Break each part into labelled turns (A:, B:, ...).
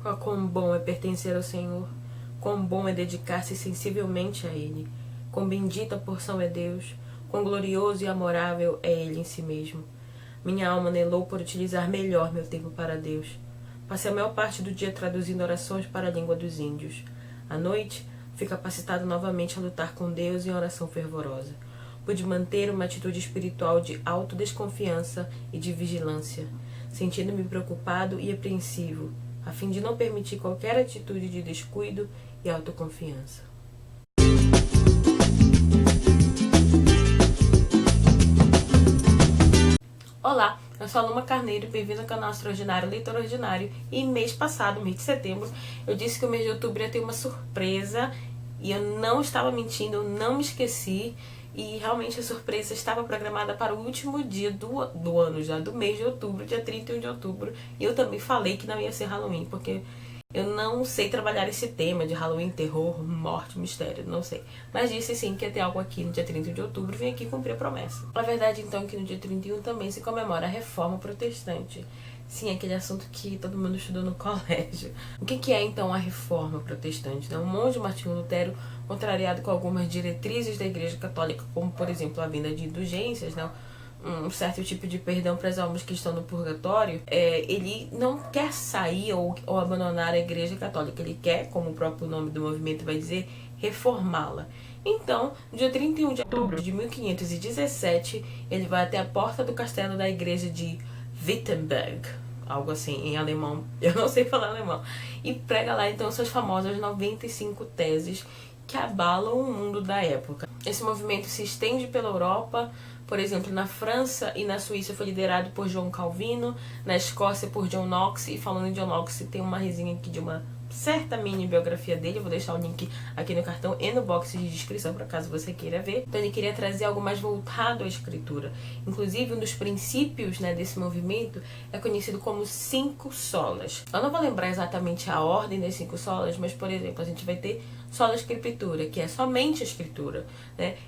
A: Oh, quão bom é pertencer ao Senhor, quão bom é dedicar-se sensivelmente a Ele, quão bendita porção é Deus, quão glorioso e amorável é Ele em si mesmo. Minha alma anelou por utilizar melhor meu tempo para Deus. Passei a maior parte do dia traduzindo orações para a língua dos índios. À noite, fui capacitado novamente a lutar com Deus em oração fervorosa. Pude manter uma atitude espiritual de autodesconfiança e de vigilância, sentindo-me preocupado e apreensivo, a fim de não permitir qualquer atitude de descuido e autoconfiança. Olá, eu sou a Luma Carneiro, bem-vindo ao canal Extraordinário Leitor Ordinário. E mês passado, mês de setembro, eu disse que o mês de outubro ia ter uma surpresa e eu não estava mentindo, eu não me esqueci. E realmente a surpresa estava programada para o último dia do ano, já do mês de outubro, dia 31 de outubro. E eu também falei que não ia ser Halloween, porque eu não sei trabalhar esse tema de Halloween, terror, morte, mistério, não sei. Mas disse sim que ia ter algo aqui no dia 31 de outubro e vim aqui cumprir a promessa. A verdade então é que no dia 31 também se comemora a Reforma Protestante. Sim, aquele assunto que todo mundo estudou no colégio. O que é então a Reforma Protestante? Um monge Martinho Lutero, contrariado com algumas diretrizes da Igreja Católica, como por exemplo a vinda de indulgências, um certo tipo de perdão para as almas que estão no purgatório, ele não quer sair ou abandonar a Igreja Católica. Ele quer, como o próprio nome do movimento vai dizer, reformá-la. Então, no dia 31 de outubro de 1517, ele vai até a porta do castelo da igreja de Wittenberg, algo assim em alemão, eu não sei falar alemão, e prega lá então suas famosas 95 teses que abalam o mundo da época. Esse movimento se estende pela Europa. Por exemplo, na França e na Suíça foi liderado por João Calvino, na Escócia por John Knox. E falando em John Knox, tem uma resenha aqui de uma certa mini biografia dele, eu vou deixar o link aqui no cartão e no box de descrição para caso você queira ver. Então ele queria trazer algo mais voltado à escritura. Inclusive um dos princípios desse movimento é conhecido como 5 solas. Eu não vou lembrar exatamente a ordem das 5 solas, mas por exemplo, a gente vai ter sola escritura, que é somente a escritura,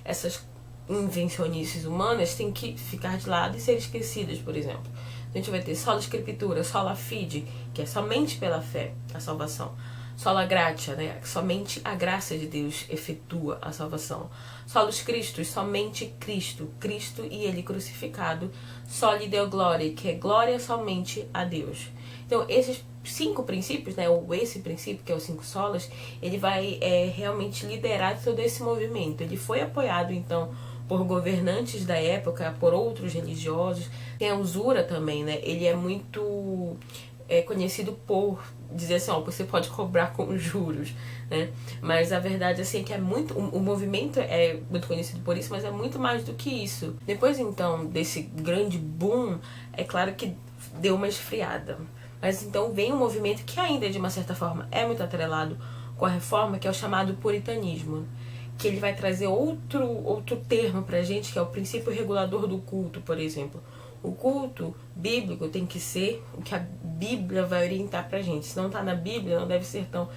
A: essas invencionices humanas têm que ficar de lado e ser esquecidas, por exemplo. A gente vai ter sola escritura, sola fide, que é somente pela fé a salvação. Sola gratia, somente a graça de Deus efetua a salvação. Solus Christus, somente Cristo, Cristo e Ele crucificado. Soli Deo Gloria, que é glória somente a Deus. Então, esses 5 princípios, ou esse princípio, que é os 5 solas, ele vai realmente liderar todo esse movimento. Ele foi apoiado, então, por governantes da época, por outros religiosos. Tem a usura também, ele é muito conhecido por dizer assim, você pode cobrar com juros, Mas a verdade assim, é que o movimento é muito conhecido por isso, mas é muito mais do que isso. Depois então desse grande boom, é claro que deu uma esfriada. Mas então vem um movimento que ainda de uma certa forma é muito atrelado com a reforma, que é o chamado puritanismo, que ele vai trazer outro termo pra gente, que é o princípio regulador do culto, por exemplo. O culto bíblico tem que ser o que a Bíblia vai orientar pra gente. Se não tá na Bíblia, não deve ser tão...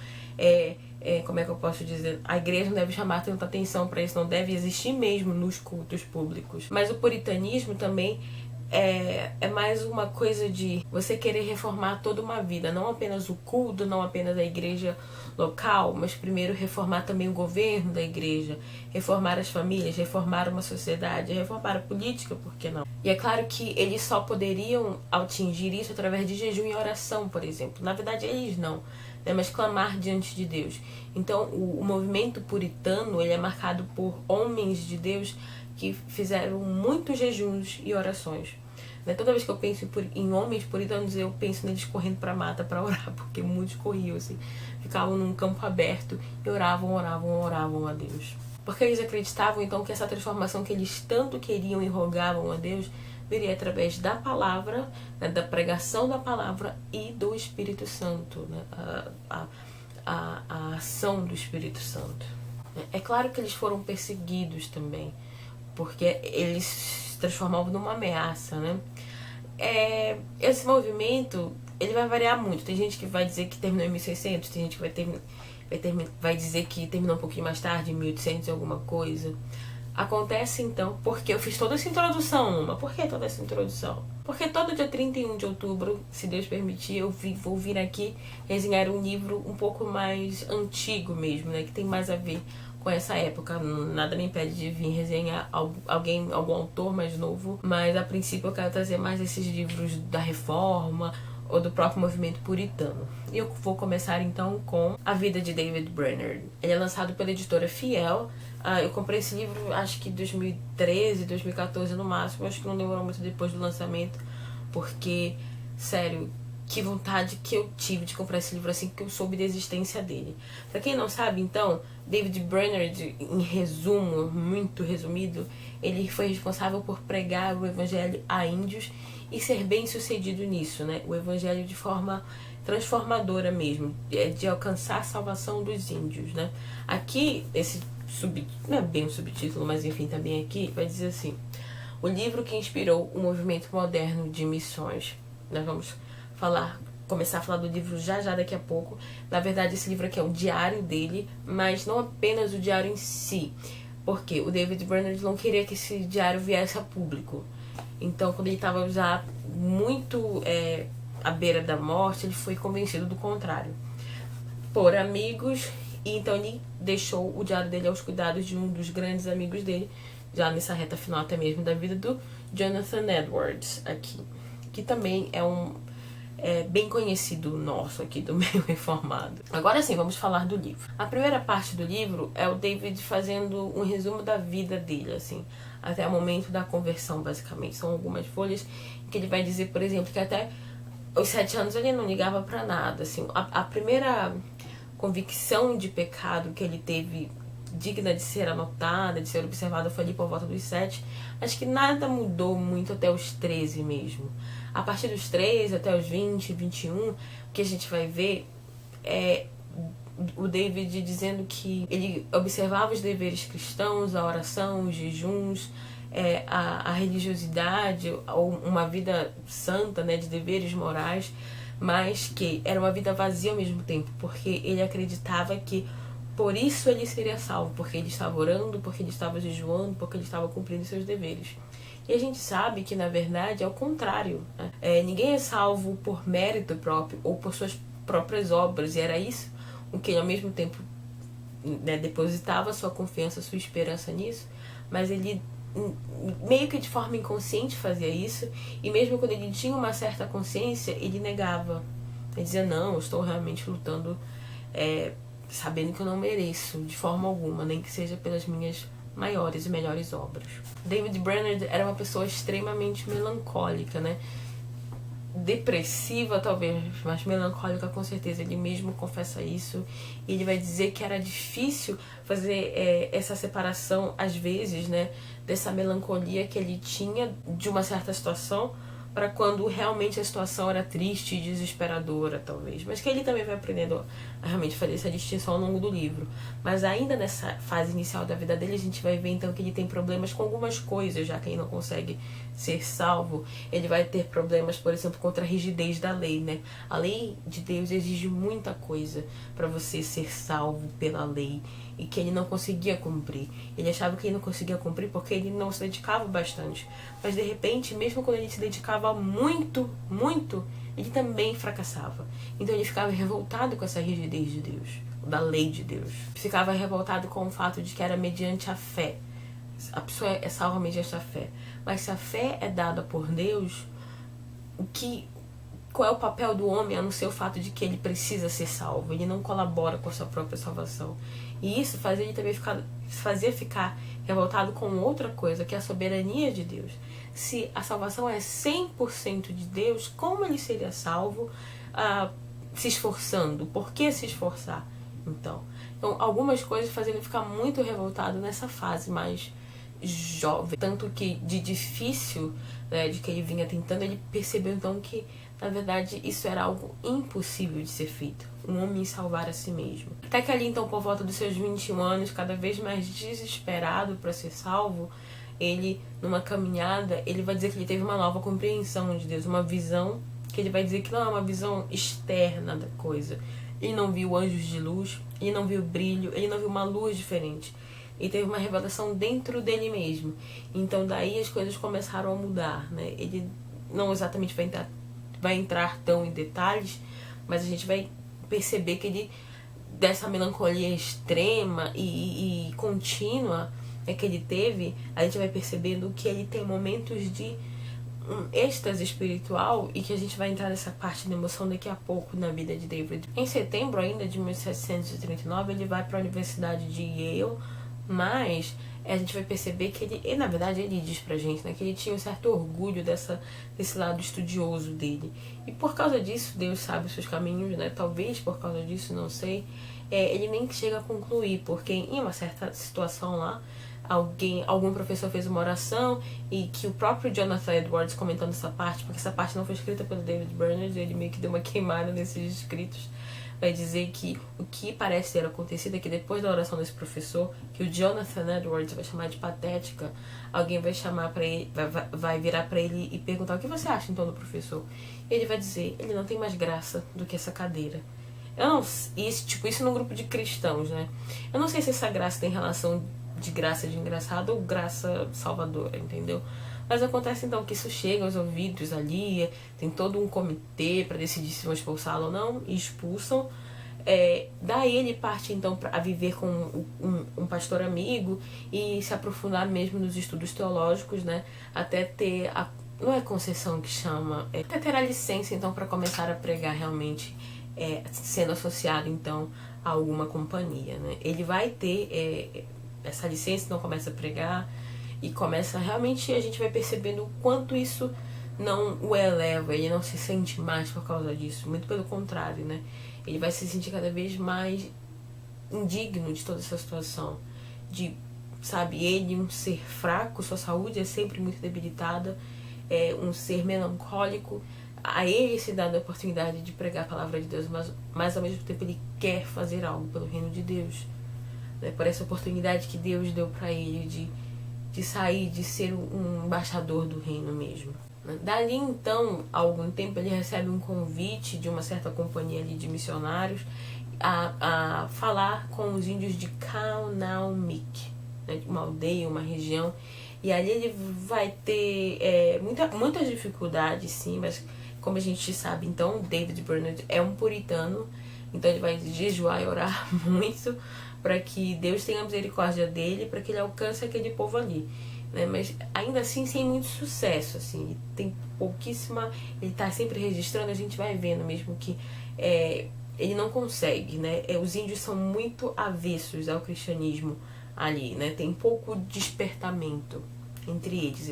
A: como é que eu posso dizer? A igreja não deve chamar tanta atenção para isso, não deve existir mesmo nos cultos públicos. Mas o puritanismo também é mais uma coisa de você querer reformar toda uma vida, não apenas o culto, não apenas a igreja local, mas primeiro reformar também o governo da igreja, reformar as famílias, reformar uma sociedade, reformar a política, por que não? E é claro que eles só poderiam atingir isso através de jejum e oração, por exemplo. Na verdade, eles não, mas clamar diante de Deus. Então, o movimento puritano, ele é marcado por homens de Deus que fizeram muitos jejuns e orações. Toda vez que eu penso em homens puritanos, eu penso neles correndo pra mata pra orar, porque muitos corriam, assim, ficavam num campo aberto e oravam a Deus. Porque eles acreditavam, então, que essa transformação que eles tanto queriam e rogavam a Deus viria através da palavra, da pregação da palavra e do Espírito Santo, a ação do Espírito Santo. É claro que eles foram perseguidos também, porque eles se transformavam numa ameaça, Esse movimento, ele vai variar muito. Tem gente que vai dizer que terminou em 1600, tem gente que vai dizer que terminou um pouquinho mais tarde, em 1800 e alguma coisa. Acontece então, porque eu fiz toda essa introdução, Uma. Por que toda essa introdução? Porque todo dia 31 de outubro, se Deus permitir, vou vir aqui resenhar um livro um pouco mais antigo mesmo, né? Que tem mais a ver com essa época. Nada me impede de vir resenhar algum autor mais novo, mas a princípio eu quero trazer mais esses livros da Reforma ou do próprio movimento puritano. E eu vou começar então com A Vida de David Brainerd. Ele é lançado pela editora Fiel. Eu comprei esse livro acho que 2013, 2014 no máximo. Acho que não demorou muito depois do lançamento, porque, sério, que vontade que eu tive de comprar esse livro assim que eu soube da existência dele. Pra quem não sabe, então, David Brainerd, em resumo, muito resumido, ele foi responsável por pregar o evangelho a índios e ser bem sucedido nisso, né? O evangelho de forma transformadora mesmo, de alcançar a salvação dos índios, né? Aqui, não é bem um subtítulo, mas enfim, também aqui vai dizer assim: o livro que inspirou o movimento moderno de missões. Nós vamos começar a falar do livro já daqui a pouco. Na verdade, esse livro aqui é o diário dele, mas não apenas o diário em si, porque o David Brainerd não queria que esse diário viesse a público. Então, quando ele estava já muito à beira da morte, ele foi convencido do contrário por amigos, e então ele deixou o diário dele aos cuidados de um dos grandes amigos dele, já nessa reta final até mesmo da vida, do Jonathan Edwards aqui, que também é bem conhecido nosso aqui do meio reformado. Agora sim, vamos falar do livro. A primeira parte do livro é o David fazendo um resumo da vida dele, assim, até o momento da conversão, basicamente. São algumas folhas que ele vai dizer, por exemplo, que até os 7 anos ele não ligava pra nada, assim. A primeira convicção de pecado que ele teve, digna de ser anotada, de ser observada, foi ali por volta dos 7. Acho que nada mudou muito até os 13 mesmo. A partir dos 13 até os 20, 21, o que a gente vai ver é o David dizendo que ele observava os deveres cristãos, a oração, os jejuns, a religiosidade, ou uma vida santa, né, de deveres morais, mas que era uma vida vazia ao mesmo tempo, porque ele acreditava que por isso ele seria salvo, porque ele estava orando, porque ele estava jejuando, porque ele estava cumprindo seus deveres. E a gente sabe que, na verdade, é o contrário, né? Ninguém é salvo por mérito próprio ou por suas próprias obras, e era isso o que ele, ao mesmo tempo, né, depositava sua confiança, sua esperança nisso, mas ele meio que de forma inconsciente fazia isso, e mesmo quando ele tinha uma certa consciência, ele negava. Ele dizia: não, eu estou realmente lutando sabendo que eu não mereço de forma alguma, nem que seja pelas minhas maiores e melhores obras. David Brainerd era uma pessoa extremamente melancólica, né? Depressiva talvez, mas melancólica com certeza. Ele mesmo confessa isso, e ele vai dizer que era difícil fazer essa separação às vezes, né, dessa melancolia que ele tinha de uma certa situação para quando realmente a situação era triste e desesperadora, talvez. Mas que ele também vai aprendendo a realmente fazer essa distinção ao longo do livro. Mas ainda nessa fase inicial da vida dele, a gente vai ver então que ele tem problemas com algumas coisas, já que ele não consegue ser salvo. Ele vai ter problemas, por exemplo, contra a rigidez da lei, né? A lei de Deus exige muita coisa para você ser salvo pela lei, e que ele não conseguia cumprir. Ele achava que ele não conseguia cumprir porque ele não se dedicava bastante. Mas de repente, mesmo quando ele se dedicava muito, muito, ele também fracassava. Então ele ficava revoltado com essa rigidez de Deus, da lei de Deus. Ficava revoltado com o fato de que era mediante a fé. A pessoa é salva mediante a fé. Mas se a fé é dada por Deus, qual é o papel do homem a não ser o fato de que ele precisa ser salvo? Ele não colabora com a sua própria salvação. E isso fazia ele também ficar revoltado com outra coisa, que é a soberania de Deus. Se a salvação é 100% de Deus, como ele seria salvo se esforçando? Por que se esforçar? Então, algumas coisas faziam ele ficar muito revoltado nessa fase mais jovem. Tanto que de difícil, né, de que ele vinha tentando, ele percebeu então que, na verdade, isso era algo impossível de ser feito. Um homem salvar a si mesmo. Até que ali, então, por volta dos seus 21 anos, cada vez mais desesperado para ser salvo, ele, numa caminhada, ele vai dizer que ele teve uma nova compreensão de Deus, uma visão que ele vai dizer que não é uma visão externa da coisa. Ele não viu anjos de luz, ele não viu brilho, ele não viu uma luz diferente. e teve uma revelação dentro dele mesmo. Então daí as coisas começaram a mudar, né? Ele não exatamente vai entrar tão em detalhes, mas a gente vai perceber que ele, dessa melancolia extrema e contínua que ele teve, a gente vai percebendo que ele tem momentos de êxtase espiritual, e que a gente vai entrar nessa parte da emoção daqui a pouco na vida de David. Em setembro ainda de 1739 ele vai para a Universidade de Yale, mas a gente vai perceber que ele, na verdade ele diz pra gente, né, que ele tinha um certo orgulho desse lado estudioso dele, e por causa disso, Deus sabe os seus caminhos, né, talvez por causa disso, não sei, ele nem chega a concluir, porque em uma certa situação lá, algum professor fez uma oração, e que o próprio Jonathan Edwards, comentando essa parte, porque essa parte não foi escrita pelo David Bernard, ele meio que deu uma queimada nesses escritos, vai dizer que o que parece ter acontecido é que depois da oração desse professor, que o Jonathan Edwards vai chamar de patética, alguém vai chamar para ele, vai virar para ele e perguntar: o que você acha então do professor? E ele vai dizer: ele não tem mais graça do que essa cadeira. Eu não, isso num grupo de cristãos, né? Eu não sei se essa graça tem relação de graça de engraçado ou graça salvadora, entendeu? Mas acontece então que isso chega aos ouvidos ali, tem todo um comitê para decidir se vão expulsá-lo ou não, e expulsam. Daí ele parte então a viver com um pastor amigo e se aprofundar mesmo nos estudos teológicos, né? Até ter não é concessão que chama, até ter a licença então para começar a pregar realmente, sendo associado então a alguma companhia, né? Ele vai ter essa licença, então começa a pregar, e começa realmente, a gente vai percebendo o quanto isso não o eleva, ele não se sente mais por causa disso, muito pelo contrário, né? Ele vai se sentir cada vez mais indigno de toda essa situação, de, sabe, ele um ser fraco, sua saúde é sempre muito debilitada, um ser melancólico, a ele se dá a oportunidade de pregar a palavra de Deus, mas ao mesmo tempo ele quer fazer algo pelo reino de Deus, né? Por essa oportunidade que Deus deu para ele de sair, de ser um embaixador do reino mesmo. Dali então, há algum tempo, ele recebe um convite de uma certa companhia ali de missionários a falar com os índios de Kaunaumik, né, uma aldeia, uma região, e ali ele vai ter muitas dificuldades, sim, mas como a gente sabe, então, David Bernard é um puritano, então ele vai jejuar e orar muito para que Deus tenha misericórdia dele, para que ele alcance aquele povo ali, né? Mas ainda assim sem muito sucesso, assim, ele tem pouquíssima, ele está sempre registrando, a gente vai vendo mesmo que ele não consegue, né? Os índios são muito avessos ao cristianismo ali, né? Tem pouco despertamento entre eles,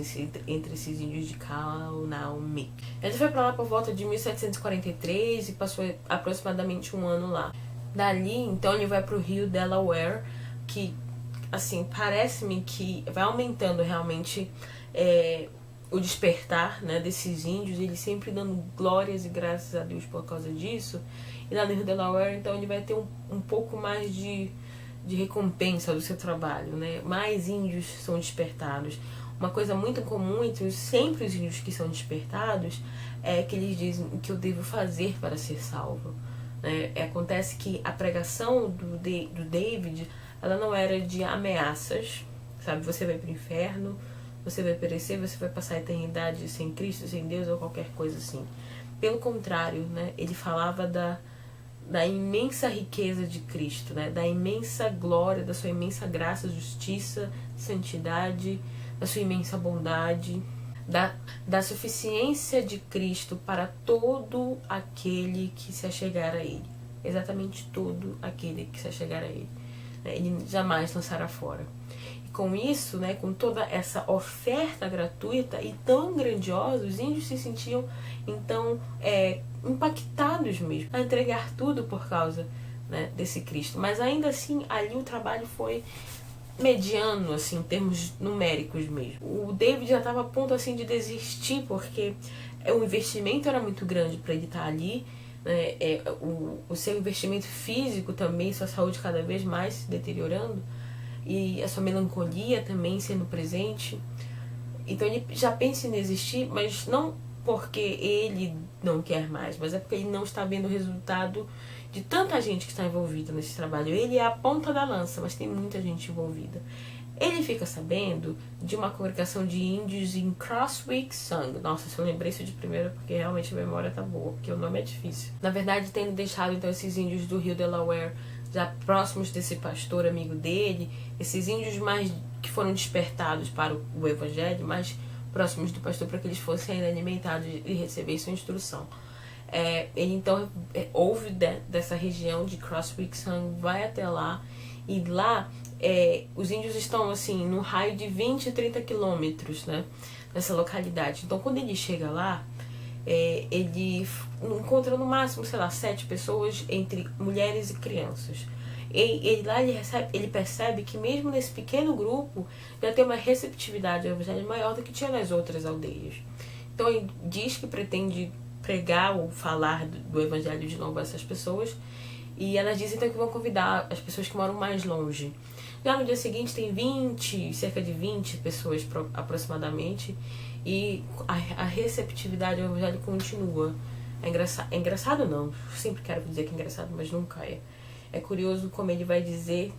A: entre esses índios de Kaunaumik. Ele foi para lá por volta de 1743 e passou aproximadamente um ano lá. Dali, então, ele vai para o rio Delaware, que, assim, parece-me que vai aumentando realmente o despertar, né, desses índios, ele sempre dando glórias e graças a Deus por causa disso. E lá no rio Delaware, então, ele vai ter um pouco mais de recompensa do seu trabalho, né? Mais índios são despertados. Uma coisa muito comum entre sempre os índios que são despertados é que eles dizem: o que eu devo fazer para ser salvo? Acontece que a pregação do David, ela não era de ameaças, sabe? Você vai para o inferno, você vai perecer, você vai passar a eternidade sem Cristo, sem Deus ou qualquer coisa assim. Pelo contrário, né? Ele falava da imensa riqueza de Cristo, né? Da imensa glória, da sua imensa graça, justiça, santidade, da sua imensa bondade, da suficiência de Cristo para todo aquele que se achegar a Ele. Exatamente todo aquele que se achegar a Ele. Ele jamais lançará fora. E com isso, né, com toda essa oferta gratuita e tão grandiosa, os índios se sentiam, então, impactados mesmo, a entregar tudo por causa, né, desse Cristo. Mas ainda assim, ali o trabalho foi mediano, assim, em termos numéricos mesmo. O David já estava a ponto, assim, de desistir, porque o investimento era muito grande para ele estar ali, né? O seu investimento físico também, sua saúde cada vez mais se deteriorando, e a sua melancolia também sendo presente. Então ele já pensa em desistir, mas não porque ele não quer mais, mas é porque ele não está vendo o resultado de tanta gente que está envolvida nesse trabalho. Ele é a ponta da lança, mas tem muita gente envolvida. Ele fica sabendo de uma congregação de índios em Crosswick Sung. Nossa, se eu lembrei isso de primeira, porque realmente a memória tá boa, porque o nome é difícil. Na verdade, tendo deixado então esses índios do rio Delaware já próximos desse pastor amigo dele, esses índios mais que foram despertados para o evangelho, mais próximos do pastor, para que eles fossem ainda alimentados e recebessem instrução. Ele então ouve dessa região de Crosswick Sung, vai até lá, e lá os índios estão assim no raio de 20 a 30 quilômetros, né, nessa localidade. Então quando ele chega lá, ele encontra no máximo, sei lá, 7 pessoas, entre mulheres e crianças. Ele percebe que mesmo nesse pequeno grupo já tem uma receptividade ao evangelho maior do que tinha nas outras aldeias. Então ele diz que pretende pregar ou falar do evangelho de novo a essas pessoas, e elas dizem então que vão convidar as pessoas que moram mais longe. Já no dia seguinte tem cerca de 20 pessoas aproximadamente, e a receptividade ao evangelho continua. É engraçado não, sempre quero dizer que é engraçado, mas nunca é. É curioso como ele vai dizer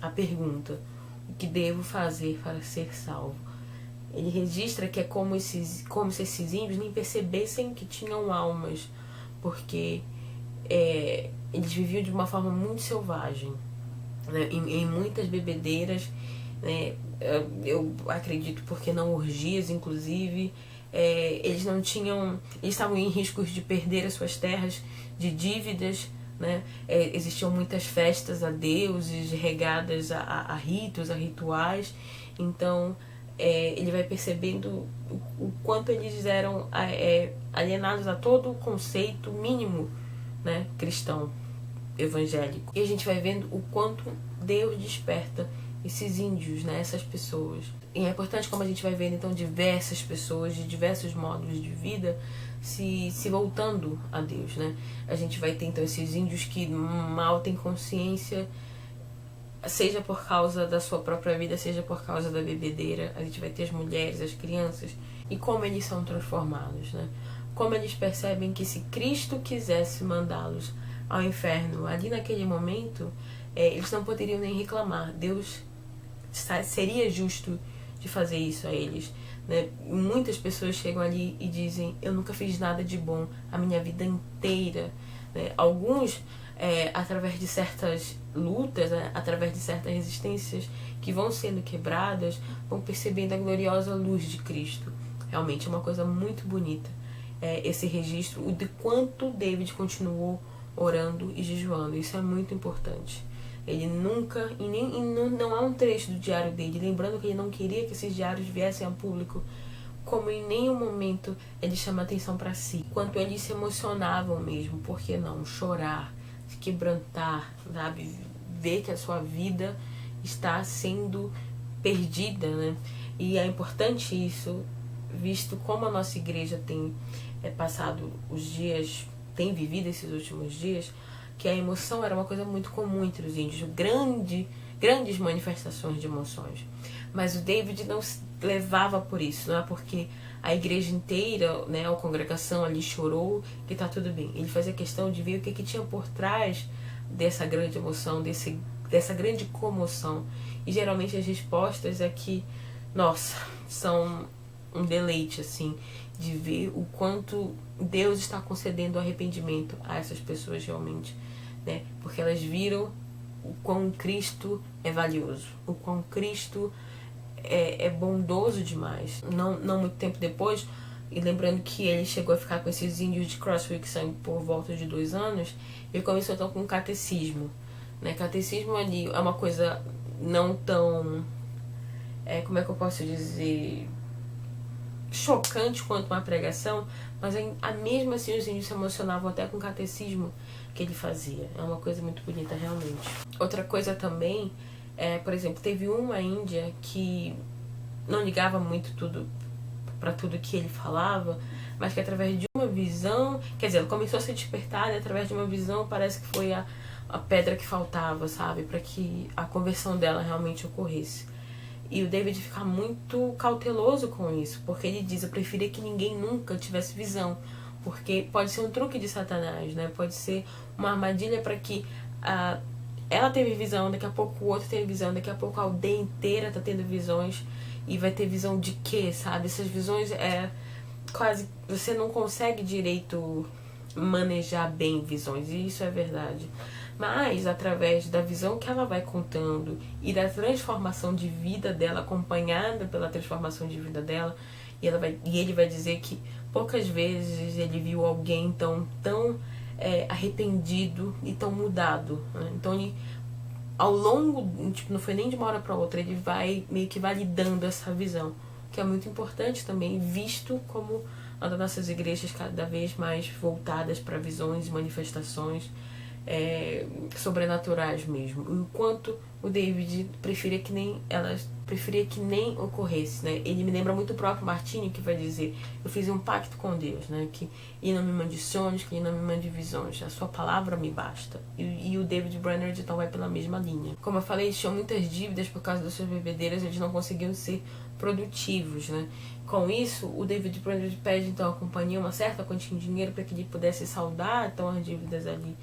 A: a pergunta: o que devo fazer para ser salvo? Ele registra que é como se esses índios nem percebessem que tinham almas, porque eles viviam de uma forma muito selvagem, né, em muitas bebedeiras, né, eu acredito porque não orgias, inclusive. Eles estavam em riscos de perder as suas terras, de dívidas, né? Existiam muitas festas a deuses regadas a ritos, a rituais. Então ele vai percebendo o quanto eles eram alienados a todo o conceito mínimo, né, cristão, evangélico. E a gente vai vendo o quanto Deus desperta esses índios, né, essas pessoas. E é importante como a gente vai vendo então diversas pessoas de diversos modos de vida se voltando a Deus, né? A gente vai ter então esses índios que mal têm consciência, seja por causa da sua própria vida, seja por causa da bebedeira. A gente vai ter as mulheres, as crianças, e como eles são transformados, né? Como eles percebem que se Cristo quisesse mandá-los ao inferno ali naquele momento, eles não poderiam nem reclamar. Deus seria justo de fazer isso a eles, né? Muitas pessoas chegam ali e dizem: eu nunca fiz nada de bom a minha vida inteira, né? Alguns através de certas lutas, né, através de certas resistências que vão sendo quebradas, vão percebendo a gloriosa luz de Cristo. Realmente é uma coisa muito bonita, esse registro, o de quanto David continuou orando e jejuando. Isso é muito importante. Ele nunca, não há um trecho do diário dele, lembrando que ele não queria que esses diários viessem a público, como em nenhum momento ele chama atenção para si. Quanto eles se emocionavam mesmo, por que não? Chorar, se quebrantar, sabe? Ver que a sua vida está sendo perdida, né? E é importante isso, visto como a nossa igreja tem passado os dias, tem vivido esses últimos dias, que a emoção era uma coisa muito comum entre os índios, grandes manifestações de emoções. Mas o David não se levava por isso, não é porque a igreja inteira, né, a congregação ali chorou que tá tudo bem. Ele fazia questão de ver o que tinha por trás dessa grande emoção, dessa grande comoção. E geralmente as respostas é que, nossa, são um deleite, assim, de ver o quanto Deus está concedendo arrependimento a essas pessoas realmente, né? Porque elas viram o quão Cristo é valioso, o quão Cristo é bondoso demais. Não muito tempo depois, e lembrando que ele chegou a ficar com esses índios de Crosswick Sung por volta de 2 anos, ele começou então com o catecismo, né? Catecismo ali é uma coisa não tão, como é que eu posso dizer, chocante quanto uma pregação, mas mesmo assim os índios se emocionavam até com o catecismo que ele fazia. É uma coisa muito bonita, realmente. Outra coisa também, por exemplo, teve uma índia que não ligava muito para tudo que ele falava, mas que através de uma visão, quer dizer, ela começou a ser despertada, e através de uma visão parece que foi a pedra que faltava, sabe, para que a conversão dela realmente ocorresse. E o David fica muito cauteloso com isso, porque ele diz: eu preferia que ninguém nunca tivesse visão, porque pode ser um truque de Satanás, né? Pode ser uma armadilha para que ela teve visão, daqui a pouco o outro teve visão, daqui a pouco a aldeia inteira tá tendo visões, e vai ter visão de quê, sabe? Essas visões quase, você não consegue direito manejar bem visões, e isso é verdade. Mas através da visão que ela vai contando e da transformação de vida dela, acompanhada pela transformação de vida dela, e ele vai dizer que poucas vezes ele viu alguém tão arrependido e tão mudado, né? Então ele, ao longo, tipo, não foi nem de uma hora para outra, ele vai meio que validando essa visão, que é muito importante também, visto como uma das nossas igrejas cada vez mais voltadas para visões e manifestações sobrenaturais mesmo. Enquanto o David preferia que nem ocorresse, né? Ele me lembra muito o próprio Martinho, que vai dizer: eu fiz um pacto com Deus, né? Que ele não me mande sonhos, que ele não me mande visões, a sua palavra me basta. E o David Brainerd então vai pela mesma linha. Como eu falei, eles tinham muitas dívidas por causa das suas bebedeiras, eles não conseguiam ser produtivos, né? Com isso, o David Brainerd pede então à companhia uma certa quantia de dinheiro para que ele pudesse saldar então as dívidas ali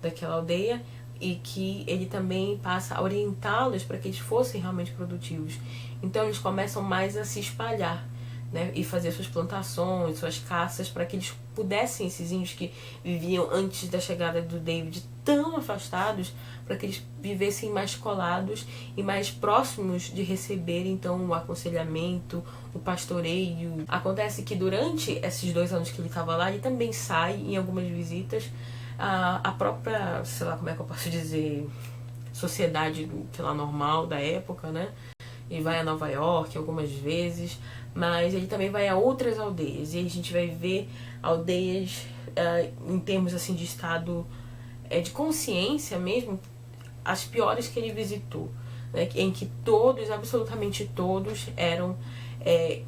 A: daquela aldeia, e que ele também passa a orientá-los para que eles fossem realmente produtivos. Então eles começam mais a se espalhar, né, e fazer suas plantações, suas caças, para que eles pudessem, esses índios que viviam antes da chegada do David tão afastados, para que eles vivessem mais colados e mais próximos de receber então o aconselhamento, o pastoreio. Acontece que durante esses 2 anos que ele estava lá, ele também sai em algumas visitas. A própria, sei lá como é que eu posso dizer, sociedade, sei lá, normal da época, né? Ele vai a Nova York algumas vezes, mas ele também vai a outras aldeias, e a gente vai ver aldeias em termos assim de estado de consciência mesmo, as piores que ele visitou, né? Em que todos, absolutamente todos, eram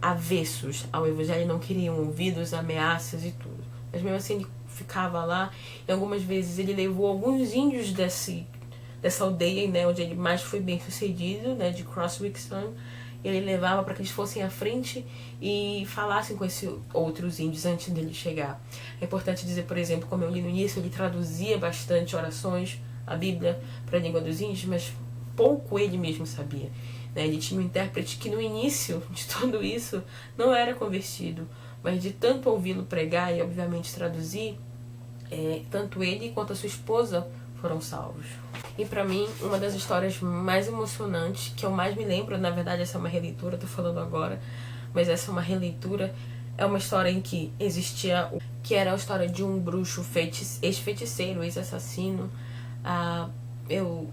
A: avessos ao evangelho, não queriam ouvidos, ameaças e tudo. Mas mesmo assim ele ficava lá, e algumas vezes ele levou alguns índios dessa aldeia, né, onde ele mais foi bem sucedido, né, de Crosswickson. Ele levava para que eles fossem à frente e falassem com esses outros índios antes dele chegar. É importante dizer, por exemplo, como eu li no início, ele traduzia bastante orações, a Bíblia, para a língua dos índios, mas pouco ele mesmo sabia, né? Ele tinha um intérprete que no início de tudo isso não era convertido, mas de tanto ouvi-lo pregar e obviamente traduzir, tanto ele quanto a sua esposa foram salvos. E pra mim, uma das histórias mais emocionantes, que eu mais me lembro, na verdade essa é uma releitura, tô falando agora, mas essa é uma releitura, é uma história em que existia, que era a história de um bruxo ex-feiticeiro, ex-assassino.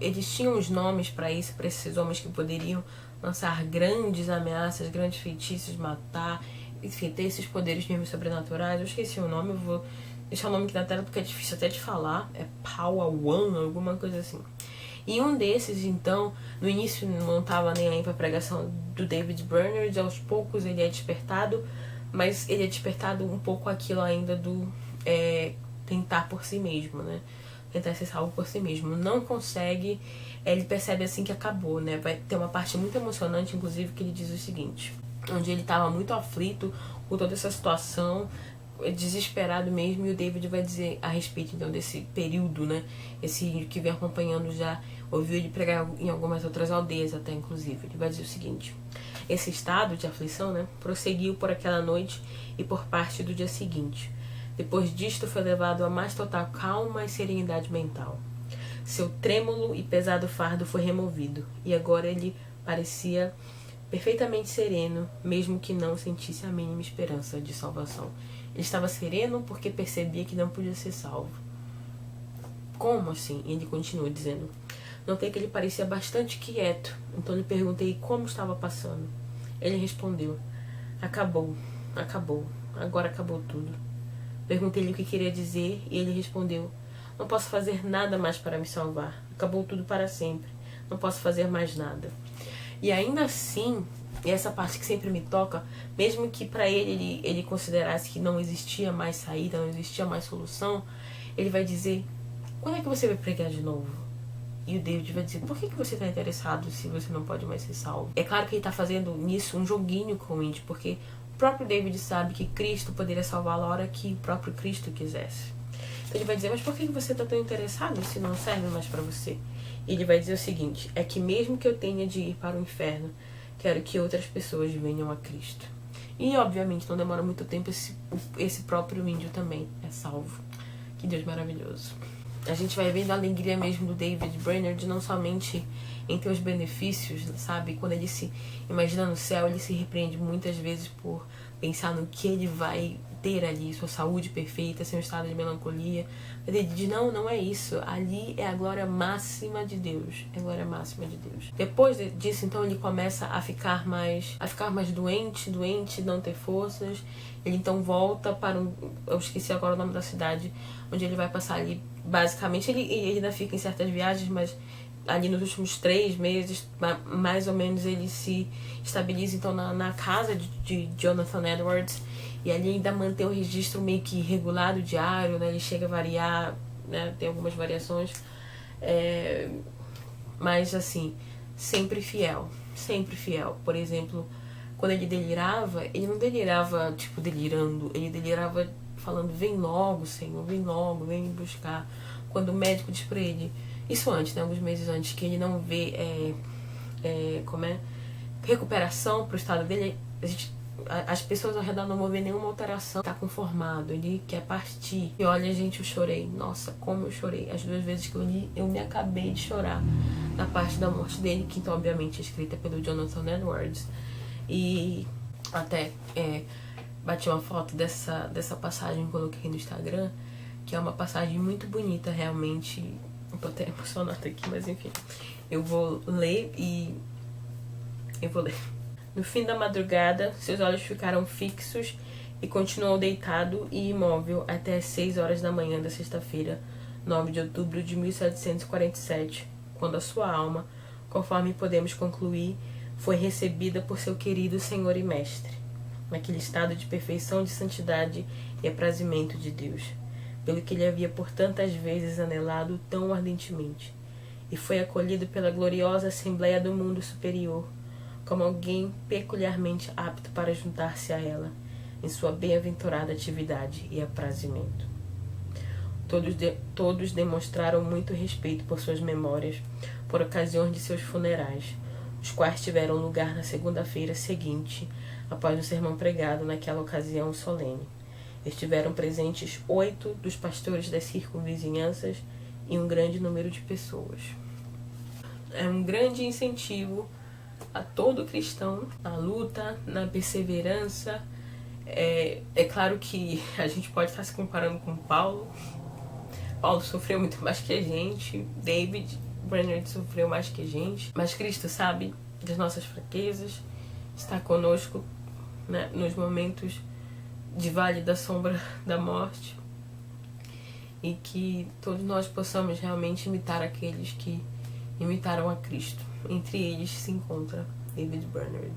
A: Eles tinham os nomes para isso, para esses homens que poderiam lançar grandes ameaças, grandes feitiços, matar, enfim, ter esses poderes mesmo sobrenaturais. Eu esqueci o nome, eu vou deixar o nome aqui na tela porque é difícil até de falar. É Pawawan, alguma coisa assim. E um desses, então, no início não estava nem aí para a pregação do David Brainerd, aos poucos ele é despertado, mas ele é despertado um pouco aquilo ainda do tentar por si mesmo, né? Tentar ser salvo por si mesmo. Não consegue, ele percebe assim que acabou, né? Vai ter uma parte muito emocionante, inclusive, que ele diz o seguinte, onde ele estava muito aflito com toda essa situação, desesperado mesmo, e o David vai dizer a respeito então desse período, né? Esse que vem acompanhando já, ouviu ele pregar em algumas outras aldeias até, inclusive. Ele vai dizer o seguinte: esse estado de aflição, né, prosseguiu por aquela noite e por parte do dia seguinte. Depois disto foi levado a mais total calma e serenidade mental. Seu trêmulo e pesado fardo foi removido, e agora ele parecia perfeitamente sereno, mesmo que não sentisse a mínima esperança de salvação. Ele estava sereno porque percebia que não podia ser salvo. Como assim? Ele continua dizendo. Notei que ele parecia bastante quieto, então lhe perguntei como estava passando. Ele respondeu: acabou, agora acabou tudo. Perguntei-lhe o que queria dizer e ele respondeu: não posso fazer nada mais para me salvar. Acabou tudo para sempre. Não posso fazer mais nada. E ainda assim, e essa parte que sempre me toca, mesmo que para ele considerasse que não existia mais saída, não existia mais solução, ele vai dizer: quando é que você vai pregar de novo? E o David vai dizer, por que você está interessado se você não pode mais ser salvo? É claro que ele está fazendo nisso um joguinho com o Indy, porque o próprio David sabe que Cristo poderia salvá-lo a hora que o próprio Cristo quisesse. Então ele vai dizer, mas por que você está tão interessado se não serve mais para você? E ele vai dizer o seguinte, é que mesmo que eu tenha de ir para o inferno, quero que outras pessoas venham a Cristo. E obviamente não demora muito tempo, esse próprio índio também é salvo. Que Deus maravilhoso. A gente vai vendo a alegria mesmo do David Brainerd, não somente em ter os benefícios, sabe? Quando ele se imagina no céu, ele se repreende muitas vezes por pensar no que ele vai ter ali, sua saúde perfeita, sem um estado de melancolia. Mas ele diz, não é isso. Ali é a glória máxima de Deus. É a glória máxima de Deus. Depois disso, então, ele começa a ficar mais doente, não ter forças. Ele então volta para eu esqueci agora o nome da cidade, onde ele vai passar ali. Basicamente, ele ainda fica em certas viagens, mas ali nos últimos 3 meses, mais ou menos, ele se estabiliza então na casa de Jonathan Edwards. E ali ainda mantém o registro meio que regulado diário, né? Ele chega a variar, né? Tem algumas variações. Mas assim, sempre fiel. Sempre fiel. Por exemplo, quando ele delirava, ele não delirava tipo delirando. Ele delirava falando, vem logo, Senhor, vem logo, vem me buscar. Quando o médico diz pra ele, isso antes, né? Alguns meses antes, que ele não vê recuperação pro estado dele, as pessoas ao redor não vão ver nenhuma alteração. Tá conformado, ele quer partir. E olha, gente, eu chorei. Nossa, como eu chorei. As 2 vezes que eu li, eu me acabei de chorar na parte da morte dele, que então obviamente é escrita pelo Jonathan Edwards. E até bati uma foto dessa passagem, coloquei no Instagram, que é uma passagem muito bonita, realmente. Eu tô até emocionada aqui, mas enfim. Eu vou ler. No fim da madrugada, seus olhos ficaram fixos e continuou deitado e imóvel até as 6 horas da manhã da sexta-feira, 9 de outubro de 1747, quando a sua alma, conforme podemos concluir, foi recebida por seu querido Senhor e Mestre, naquele estado de perfeição, de santidade e aprazimento de Deus, pelo que ele havia por tantas vezes anelado tão ardentemente, e foi acolhido pela gloriosa Assembleia do Mundo Superior, como alguém peculiarmente apto para juntar-se a ela em sua bem-aventurada atividade e aprazimento. Todos demonstraram muito respeito por suas memórias por ocasião de seus funerais, os quais tiveram lugar na segunda-feira seguinte, após o sermão pregado naquela ocasião solene. Estiveram presentes 8 dos pastores das circunvizinhanças e um grande número de pessoas. É um grande incentivo a todo cristão, na luta, na perseverança. É claro que a gente pode estar se comparando com Paulo. Paulo sofreu muito mais que a gente. David Brainerd sofreu mais que a gente. Mas Cristo sabe das nossas fraquezas. Está conosco, né, nos momentos de vale da sombra da morte. E que todos nós possamos realmente imitar aqueles que imitaram a Cristo. Entre eles se encontra David Brainerd.